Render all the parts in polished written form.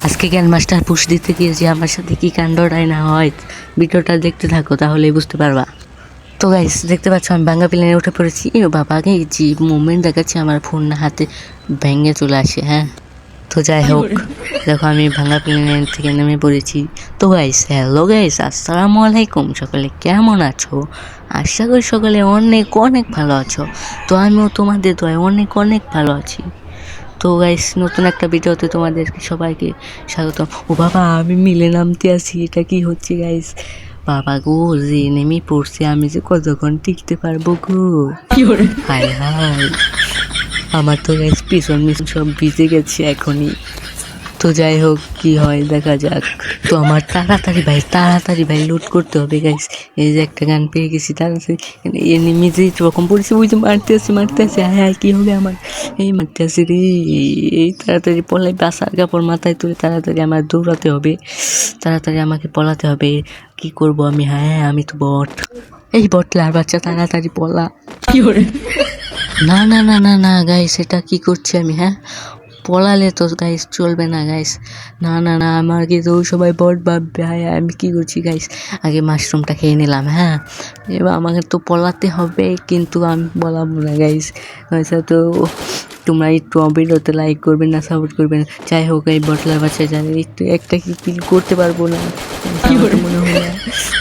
আজকে জ্ঞান master push দিতে গিয়েছি, আমার সাথে কি কাণ্ডটাই না হয়। ভিডিওটা দেখতে থাকো তাহলেই বুঝতে পারবা। তো গাইস দেখতে পাচ্ছ আমি ভাঙ্গা প্লেনে উঠে পড়েছি। বাবা যে মুভমেন্ট দেখাচ্ছি আমার ফোন হাতে ভেঙে চলে আসে। হ্যাঁ, তো যাই হোক দেখো আমি ভাঙ্গা প্লেন থেকে নেমে পড়েছি। তো গাইস হ্যালো গাইস, আসসালামু আলাইকুম। সকলে কেমন আছো? আশা করি সকলে অনেক অনেক ভালো আছো। তো আমিও তোমাদের দোয়ায় অনেক অনেক ভালো আছি। তো গাইস নতুন একটা ভিডিওতে তোমাদেরকে সবাইকে স্বাগতম। ও বাবা আমি মিলে নামতে আছি, এটা কি হচ্ছে গাইস? বাবা গো যে নেমে পড়ছে, আমি যে কতক্ষণ টিকতে পারবো গো। হায় হায়, আমার তো গাইস পিছন সব ভিজে গেছে এখনই। তো যাই হোক কি হয় দেখা যাক। তো আমার তাড়াতাড়ি ভাই লুট করতে হবে গাইস। এই যে একটা গান পেয়ে গেছি, তাড়াতাড়ি এনিমি যে রকম পড়েছে ওই যে মারতে আসে। হায় হায় কি হবে আমার? এই মারতে আসে রে, এই তাড়াতাড়ি পলাই বাসার কাপড় মাথায় তুলে তাড়াতাড়ি আমার দৌড়াতে হবে, তাড়াতাড়ি আমাকে পলাতে হবে। কি করব আমি? হ্যাঁ আমি তো বট, এই বটলার বাচ্চা তাড়াতাড়ি পলা। না না না না না গাইস, এটা কি করছি আমি? হ্যাঁ পলালে তো গাইস চলবে না গাইস। না না না আমাকে তো সবাই বট ভাববে। হ্যাঁ আমি কি করছি গাইস? আগে মাশরুমটা খেয়ে নিলাম। হ্যাঁ এবার আমাকে তো পলাতে হবে, কিন্তু আমি পলাবো না গাইস। তো তোমরা একটু ভিডিওতে লাইক করবেন না, সাপোর্ট করবেন। যাই হোক এই বটলার বাচ্চা জানি একটু একটা কি কিল করতে পারবো না মনে হয়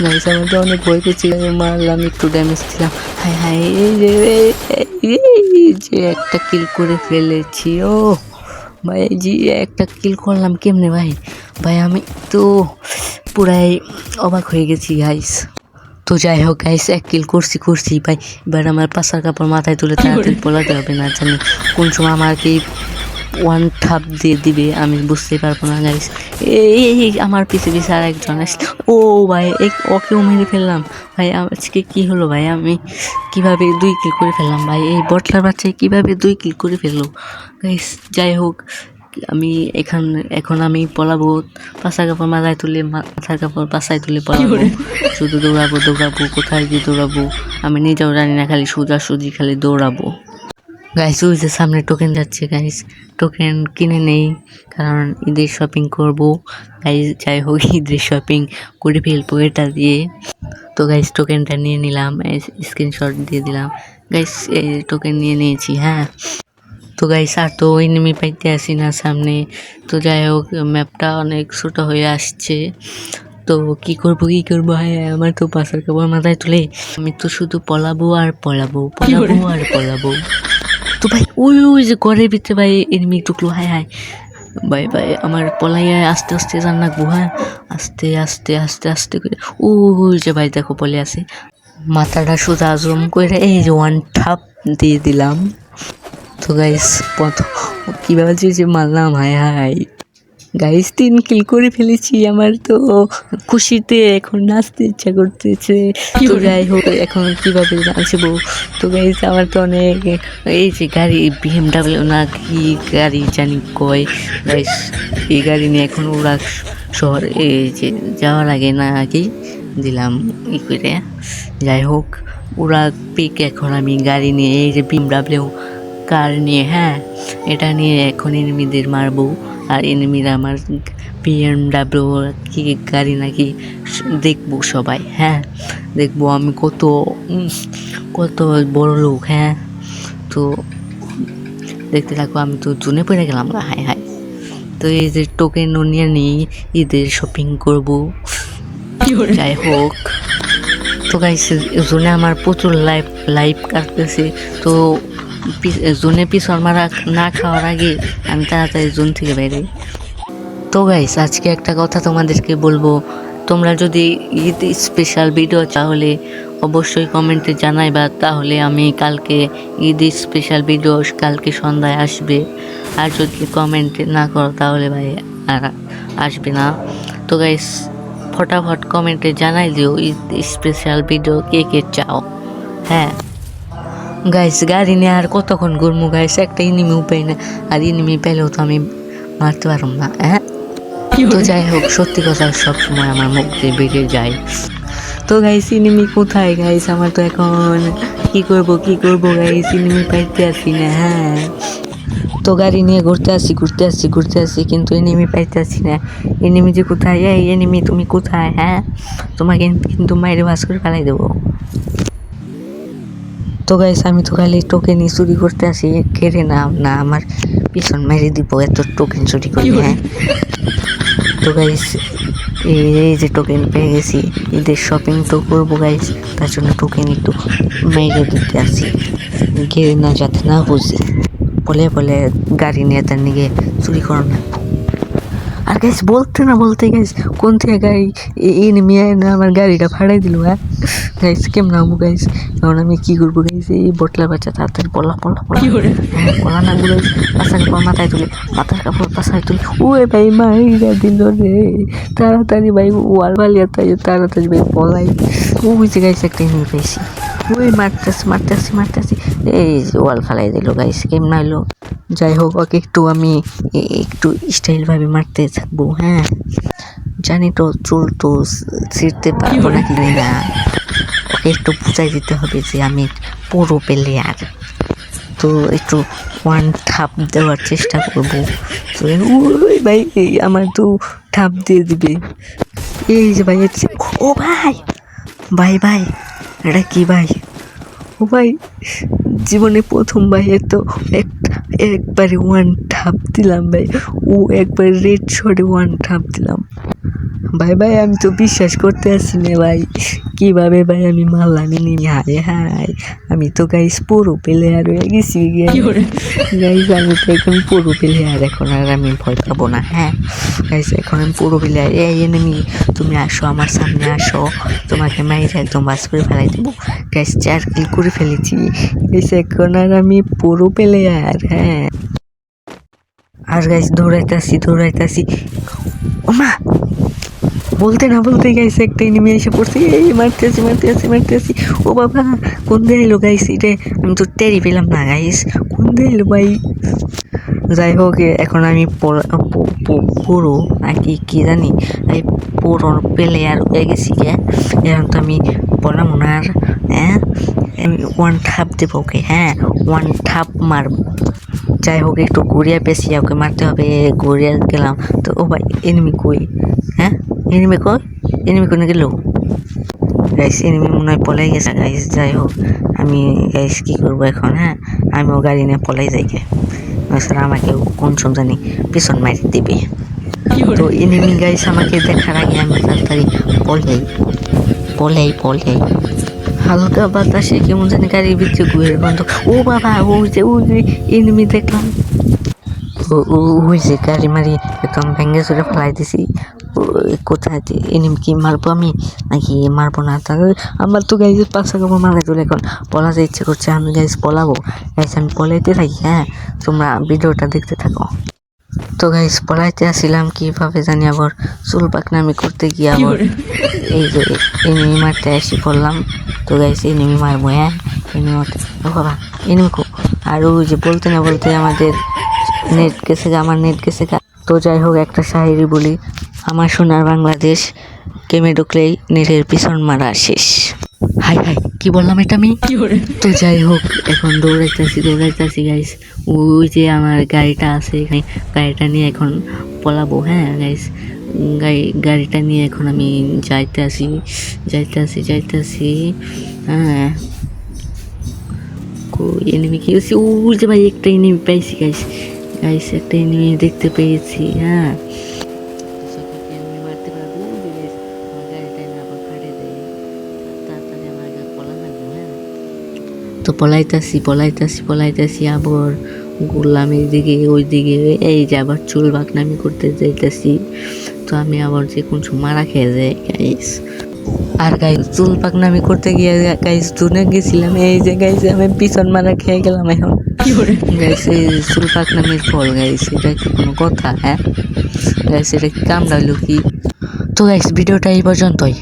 না গাইস। আমার তো অনেক ভয় করছিল, মারলাম একটু ড্যামেজ দিলাম। হায় হায় এই যে একটা কিল করে ফেলেছি। ও ভাই জি একটা কিল করলাম কেমনে ভাই? ভাই আমি তো পুরাই অবাক হয়ে গেছি গাইস। তো যাই হোক গাইস এক কিল করছি ভাই। এবার আমার পাশার কাপড় মাথায় তুলে তাড়াতাড়ি পলাতে হবে, না জানি কোন সময় আমাকে ওয়ান থাপ দিয়ে দিবে, আমি বুঝতে পারবো না গাইস। এই আমার পিছে আর একজন আসলো। ও ভাই ওকেও মেরে ফেললাম ভাই। আজকে কি হলো ভাই? আমি কিভাবে 2 কিল করে ফেললাম ভাই? এই বটলার বাচ্চায় কিভাবে 2 কিল করে ফেললো গাইস? যাই হোক আমি এখন আমি পলাবো, পাশার কাপড় মাথায় তুলে মাথার কাপড় পাশায় তুলে পলাবো। শুধু দৌড়াবো, কোথায় গিয়ে দৌড়াবো আমি নিজেও জানি না, খালি সোজাসুজি খালি দৌড়াবো গাইস। ওই যে সামনে টোকেন যাচ্ছে গাইস, টোকেন কিনে নেই কারণ ঈদের শপিং করবো গাইস। যাই হোক ঈদের শপিং করে ফেলবো এটা দিয়ে। তো গাইস টোকেনটা নিয়ে নিলাম, স্ক্রিনশট দিয়ে দিলাম গাইস। এই টোকেন নিয়ে নিয়েছি। হ্যাঁ তো গাইস আর তো এনিমি পাইতে আসি না সামনে। তো যাই হোক ম্যাপটা অনেক ছোট হয়ে আসছে। তো কি করবো হ্যাঁ আমার তো পাশার কাপড় মাথায় তুলে আমি তো শুধু পলাবো আর পলাবো। তো ভাই ওই যে ঘরের ভিতরে ভাই এনিমি টুকলো। হায় হায় ভাই আমার পলাইয়া আস্তে আস্তে জান রাখবো। হ্যাঁ আস্তে করে ওই যে ভাই দেখো পলে আছে, মাথাটা সোজা জুম করে এই যে ওয়ান থাপ দিয়ে দিলাম। তো গাইস কিভাবে যে মারলাম। হায় হায় গাইস 3 কিল করে ফেলেছি, আমার তো খুশিতে এখন নাচতে ইচ্ছা করতেছে। তো যাই হোক এখন কিভাবে নাচবো? তো গাইস আমার তো অনেক এই যে গাড়ি BMW না কি গাড়ি জানি কয় গাইস, এই গাড়ি নিয়ে এখন ওরা শহর এই যে যাওয়ার আগে না আগেই দিলাম ই করে। যাই হোক ওরা পিক এখন আমি গাড়ি নিয়ে এই যে BMW কার নিয়ে, হ্যাঁ এটা নিয়ে এখন এনিমিদের মারবো। আর এনিমিরা আমার BMW কি গাড়ি নাকি দেখবো সবাই। হ্যাঁ দেখবো আমি কত বড় লোক। হ্যাঁ তো দেখতে থাকবো। আমি তো জুনে পড়ে গেলাম। হায় হায় তো এই যে টোকেন নিয়ে নিই, ঈদের শপিং করবো। যাই হোক তো গাইস জোনে আমার প্রচুর লাইফ কাটতেছে। তো জোনে পিছন মারা না খাওয়ার আগে আমি তাড়াতাড়ি জোন থেকে বেরোই। তো গাইস আজকে একটা কথা তোমাদেরকে বলবো, তোমরা যদি ঈদ স্পেশাল ভিডিও তাহলে অবশ্যই কমেন্টে জানাইবা, তাহলে আমি কালকে ঈদ স্পেশাল ভিডিও কালকে সন্ধ্যায় আসবে। আর যদি কমেন্ট না করো তাহলে ভাই আর আসবে না। তো গাইস ফটাফট কমেন্টে জানাই দিও ঈদ স্পেশাল ভিডিও কে চাও। হ্যাঁ গাইস গাড়ি নিয়ে আর কতক্ষণ ঘুরবো গাইস? একটা এনিমি উপায় না, আর এনিমি পেলেও তো আমি মারতে পারবো না। হ্যাঁ তো যাই হোক সত্যি কথা সবসময় আমার মুখ দিয়ে বেরিয়ে যায়। তো গাইস এনিমি কোথায় গাইস? আমার তো এখন কি করবো গাইস, এনিমি পাইতে আসি না। হ্যাঁ তো গাড়ি নিয়ে ঘুরতে আসি কিন্তু এনিমি পাইতে আসি না। এনিমি যে কোথায়, এই এনিমি তুমি কোথায়? হ্যাঁ, তোমাকে কিন্তু মাইরে বাস করে ফেলাই দেবো। তো গাইস আমি তো খালি টোকেনই চুরি করতে আসি, কেড়ে না না আমার পিছন মেরে দিব এত টোকেন চুরি করি। হ্যাঁ তো গাইস এই যে টোকেন পেয়ে গেছি, ঈদের শপিং তো করবো গাইস, তার জন্য টোকেন একটু মেরে দিতে আসি, কেড়ে না যাতে না বুঝি। বলে গাড়ি নিয়ে তার নিয়ে চুরি করো না। আর গাইস বলতে না বলতে গাইস কোন থেকে গাড়ি এনিমি না আমার গাড়িটা ফাড়াই দিল। হ্যাঁ গাইস কেমন আমু গাইস, এখন আমি কি করবো গাইস? এই বটলা বাচ্চা তাড়াতাড়ি পলা না গুলো পাশার কাপড় মাথায় তুলি, মাথার কাপড় পাশায় তুলি। ওই ভাই মাইরা দিল রে, তাড়াতাড়ি ভাই ওয়াল বালিয়া তাড়াতাড়ি ভাই পলাই। ওই যে গাইস একটা এনিমি পেয়েছি, ওই মারতেছি এই যে ওয়াল ফালাই দিল গাইস, কেমন আইলো? যাই হোক ওকে একটু স্টাইল ভাবে মারতে থাকবো। হ্যাঁ জানি তো চুল তো ছিঁড়তে পারবো না কি না, ওকে একটু বুঝাই দিতে হবে যে আমি পুরো প্লেয়ার, তো একটু ওয়ান ঠাপ দেওয়ার চেষ্টা করবো। তো ওই ভাই আমার তো ঠাপ দিয়ে দিবে। এই যে ভাই ও ভাই এটা কি ভাই? ও ভাই জীবনে প্রথম ভাই তো একবারে ওয়ান ঠাপ দিলাম ভাই, ও একবার রেড শটে ওয়ান ঠাপ দিলাম ভাই আমি তো বিশ্বাস করতে আসছি না ভাই, কিভাবে ভাই আমি মারলাম এমনি। হায় আমি তো গাইস পুরো প্লেয়ার হয়ে গেছি গাইস, আমি তো এখন পুরো প্লেয়ার, এখন আর আমি ভয় পাবো না। হ্যাঁ গাইস এখন আমি পুরো প্লেয়ার। এই এনিমি তুমি আসো, আমার সামনে আসো, তোমাকে মাইরে একদম বাস করে ফেলাই দেবো। গাইস 4 কিল করে ফেলেছি গাইস, এখন আর আমি পুরো প্লেয়ার। হ্যাঁ আর গাইস দৌড়াইতেছি ওমা, বলতে না বলতে গাইস একটা এনিমি এসে পড়ছে, এই মারতেছি। ও বাবা কোন দিয়ে এলো গাইস? এটা আমি তো টেরি পেলাম না গাইস, কোন দিয়ে এলো ভাই? যাই হোক এখন আমি পুরো নাকি কি জানি এই পুরো প্লেয়ার হয়ে গেছি গে, এখন তো আমি বললাম ওনার। হ্যাঁ ওয়ান ঠাপ দেবো ওকে, হ্যাঁ ওয়ান ঠাপ মারবো। যাই হোক একটু ঘুরিয়া পেঁচিয়ে ওকে মারতে হবে, ঘুরিয়া গেলাম তো। ও ভাই এনিমি কই? হ্যাঁ এনিমি কোনে গেল গাইস? এনিমি মনে হয় পলাই গেছে গাইস। যাই হোক আমি গাইস কি করবো এখন? হ্যাঁ আমিও গাড়ি নিয়ে পলাই যাই গে, আমাকে কোন সব জানি পিছন মারি দিবে। তো এনিমি গাইস আমাকে দেখার আগে আমি তাড়াতাড়ি পলাই হালকা বাতাসে কেমন জানি গাড়ির ভিতরে ঘুরে বন্ধ। ও বাবা ওই যে এনিমি দেখলাম, ওই যে গাড়ি মারি একদম ভেঙে চুরে ফেলাই দিছি। কোথায় এনিমি কি মারবো আমি নাকি মারবো না? তাহলে আমার তো গাইজের পাশা কাপড় মারা চলে, এখন পলাতে ইচ্ছে করছে, আমি গাইজ পলাবো। গাইজ আমি পলাইতে থাকি, হ্যাঁ তোমরা ভিডিওটা দেখতে থাকো। তো গাইজ পলাইতে আসছিলাম কিভাবে জানি, আবার চুল পাকনামি করতে গিয়ে আবার এই যে এনিমি মারতে আসি পড়লাম। তো গাইজ এনিমি মারবো, হ্যাঁ এনিমি মারতে। ও বাবা এনিমি খুব, আর ওই যে বলতে না বলতে আমাদের নেট গেছে গা। তো যাই হোক একটা শায়েরি বলি, আমার সোনার বাংলাদেশ গেমে ঢুকলেই নেটের পিছন মারা শেষ। হাই কি বললাম এটা আমি? তো যাই হোক এখন দৌড়াইতেছি গাইস, ওই যে আমার গাড়িটা আছে এখানে, গাড়িটা নিয়ে এখন পলাবো। হ্যাঁ গাইস গাড়িটা নিয়ে এখন আমি যাইতেছি। হ্যাঁ এনিমি কি হচ্ছে? ওই যে ভাই একটা এনিমি পাইছি গাইস একটা এনিমি দেখতে পেয়েছি। হ্যাঁ তো পলাইতাছি আবার ঘুরলাম এইদিকে ওইদিকে, এই যে আবার চুল বাকনামি করতে যাইতেছি। তো আমি আবার যে কোন মারা খেয়ে যাই গাইস। আর গাইস চুল পাকনামি করতে গিয়ে গাইস জুনে গেছিলাম, এই যে গাইস আমি পিছন মারা খেয়ে গেলাম। এখন গাইস এই চুল পাকনামির ফল গাইস, এটা কি কোনো কথা? হ্যাঁ গাইস এটা কি কামড়াইলো কি? তো গাইস ভিডিওটা এই পর্যন্তই।